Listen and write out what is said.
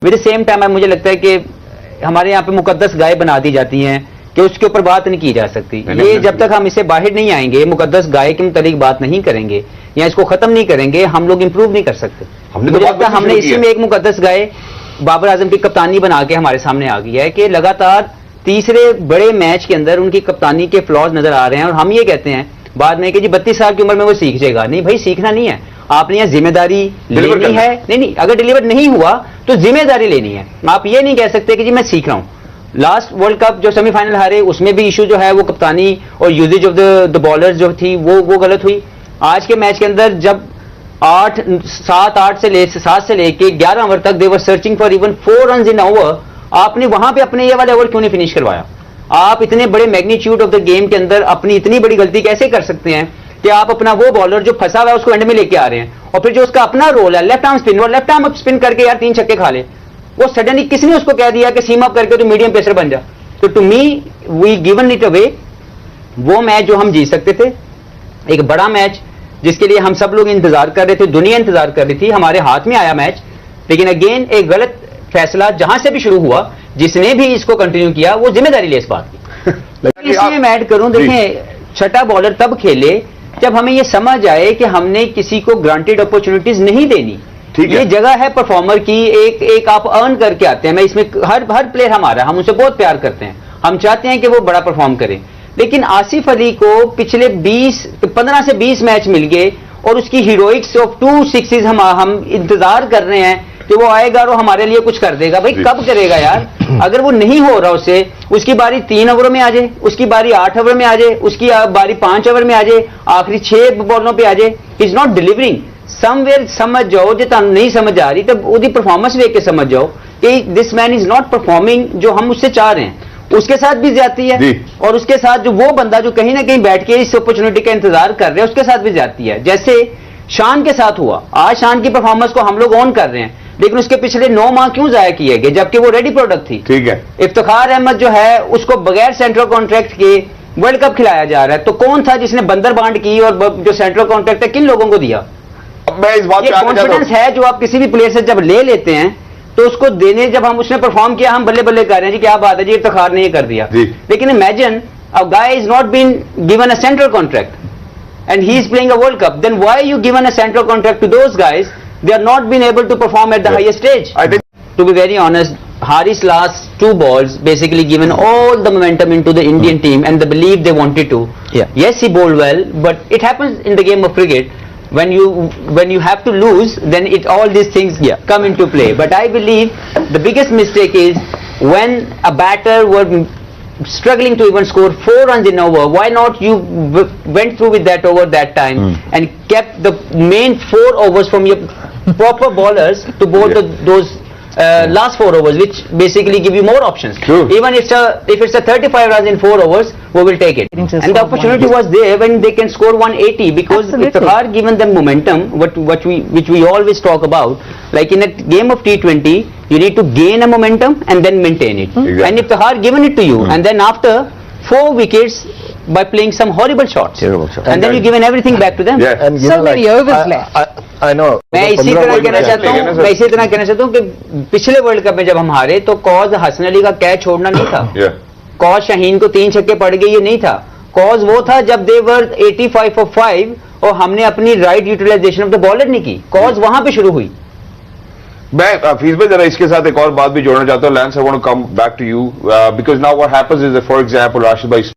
With the same time मुझे लगता है कि हमारे यहाँ पे मुकद्दस गाय बना दी जाती हैं कि उसके ऊपर बात नहीं की जा सकती। ये जब तक हम इससे बाहर नहीं आएंगे, मुकद्दस गाय के मुतालिक बात नहीं करेंगे या इसको खत्म नहीं करेंगे, हम लोग इंप्रूव नहीं कर सकते। मुझे लगता है हमने इसी में एक मुकद्दस गाय बाबर आजम की कप्तानी बना के हमारे सामने आ गई है कि लगातार तीसरे बड़े मैच के अंदर उनकी कप्तानी के फ्लॉज नजर आ रहे हैं और हम ये कहते हैं बाद में कि जी 32 साल की उम्र में वो सीख जाएगा। नहीं भाई, सीखना नहीं है, आपने यहाँ जिम्मेदारी लेनी है। नहीं, अगर डिलीवर नहीं हुआ तो जिम्मेदारी लेनी है। आप ये नहीं कह सकते कि जी मैं सीख रहा हूँ। लास्ट वर्ल्ड कप जो सेमीफाइनल हारे उसमें भी इशू जो है वो कप्तानी और यूजेज ऑफ द बॉलर्स जो थी वो गलत हुई। आज के मैच के अंदर जब 7 से लेके 11 ओवर तक they were searching for even 4 run in over, आपने वहां पे अपने ये वाले ओवर क्यों नहीं फिनिश करवाया? आप इतने बड़े मैग्नीट्यूड ऑफ द गेम के अंदर अपनी इतनी बड़ी गलती कैसे कर सकते हैं कि आप अपना वो बॉलर जो फंसा हुआ है उसको एंड में लेके आ रहे हैं और फिर जो उसका अपना रोल है लेफ्ट आर्म स्पिन, वो लेफ्ट आर्म स्पिन करके यार 3 छक्के खा ले, वो सडनली किसने उसको कह दिया कि सीम अप करके तो मीडियम पेसर बन जा। तो to me we given it away. वो मैच जो हम जीत सकते थे, एक बड़ा मैच जिसके लिए हम सब लोग इंतजार कर रहे थे, दुनिया इंतजार कर रही थी, हमारे हाथ में आया मैच। लेकिन अगेन एक गलत फैसला जहां से भी शुरू हुआ, जिसने भी इसको कंटिन्यू किया वो जिम्मेदारी ले इस बात की। इसलिए मैं ऐड करूं, देखें छठा बॉलर तब खेले जब हमें ये समझ आए कि हमने किसी को ग्रांटेड अपॉर्चुनिटीज नहीं देनी। ये जगह है परफॉर्मर की, एक आप अर्न करके आते हैं। मैं इसमें हर प्लेयर हमारा, हम उनसे बहुत प्यार करते हैं, हम चाहते हैं कि वो बड़ा परफॉर्म करे। लेकिन आसिफ अली को पिछले 15 से 20 मैच मिल गए और उसकी हीरोइक्स ऑफ 2 सिक्सेस हम इंतजार कर रहे हैं कि वो आएगा और वो हमारे लिए कुछ कर देगा। भाई कब करेगा यार? अगर वो नहीं हो रहा उससे, उसकी बारी 3 ओवरों में आ जाए, उसकी बारी 8 ओवर में आ जाए, उसकी बारी 5 ओवर में आ जाए, आखिरी 6 बॉलों पे आ जाए, इज नॉट डिलीवरिंग। समवेयर समझ जाओ, जो नहीं समझ आ रही तब उसकी परफॉर्मेंस देख के समझ जाओ कि this man is not performing जो हम उससे चाह रहे हैं। उसके साथ भी ज्यादती है और उसके साथ जो वो बंदा जो कहीं ना कहीं बैठ के इस अपॉर्चुनिटी का इंतजार कर रहे हैं उसके साथ भी ज्यादती है। जैसे शान के साथ हुआ, आज शान की परफॉर्मेंस को हम लोग ऑन कर रहे हैं, लेकिन उसके पिछले 9 माह क्यों जाया किए गए जबकि वो रेडी प्रोडक्ट थी। ठीक है, इफ्तिखार अहमद जो है उसको बगैर सेंट्रल कॉन्ट्रैक्ट के वर्ल्ड कप खिलाया जा रहा है। तो कौन था जिसने बंदर बांट की और जो सेंट्रल कॉन्ट्रैक्ट है किन लोगों को दिया? मैं इस बात पे कॉन्फिडेंस है जो आप किसी भी प्लेयर से जब ले लेते हैं तो उसको देने, जब हम उसने परफॉर्म किया हम बल्ले बल्ले कर रहे हैं जी क्या बात है जी, इफ्तिखार ने ये कर दिया। लेकिन imagine a guy is not been given a central contract and he is playing a World Cup, then why you given a central contract to those guys? They are not been able to perform at the highest stage. I think, to be very honest, Haris last 2 balls basically given all the momentum into the Indian team and the belief they wanted to. Yes, he bowled well, but it happens in the game of cricket. When you have to lose, then all these things come into play. But I believe the biggest mistake is when a batter were struggling to even score 4 runs in over. Why not you went through with that over that time and kept the main 4 overs from your proper ballers to bowl those last 4 overs, which basically give you more options. Even if it's a 35 runs in 4 overs, we will take it. And the opportunity was there when they can score 180 because Iftikhar given them momentum, which we always talk about. Like in a game of T20, you need to gain a momentum and then maintain it. And Iftikhar given it to you, and then after 4 wickets by playing some horrible shots, and then you given everything back to them. And so many overs left. I know. मैं इसी तरह कहना चाहता हूँ कि पिछले world cup में जब हम हारे तो कॉज हसन अली का कैच छोड़ना नहीं था, कॉज शाहीन को 3 छक्के पड़ गए ये नहीं था, कॉज वो था जब दे वर 85 for 5 और हमने अपनी right utilisation of the bowler नहीं की, कॉज वहां पे शुरू हुई। मैं फीस में जरा इसके साथ एक और बात भी जोड़ना चाहता हूँ। Lance, I want to come back to you because now what happens is for example Rashid भाई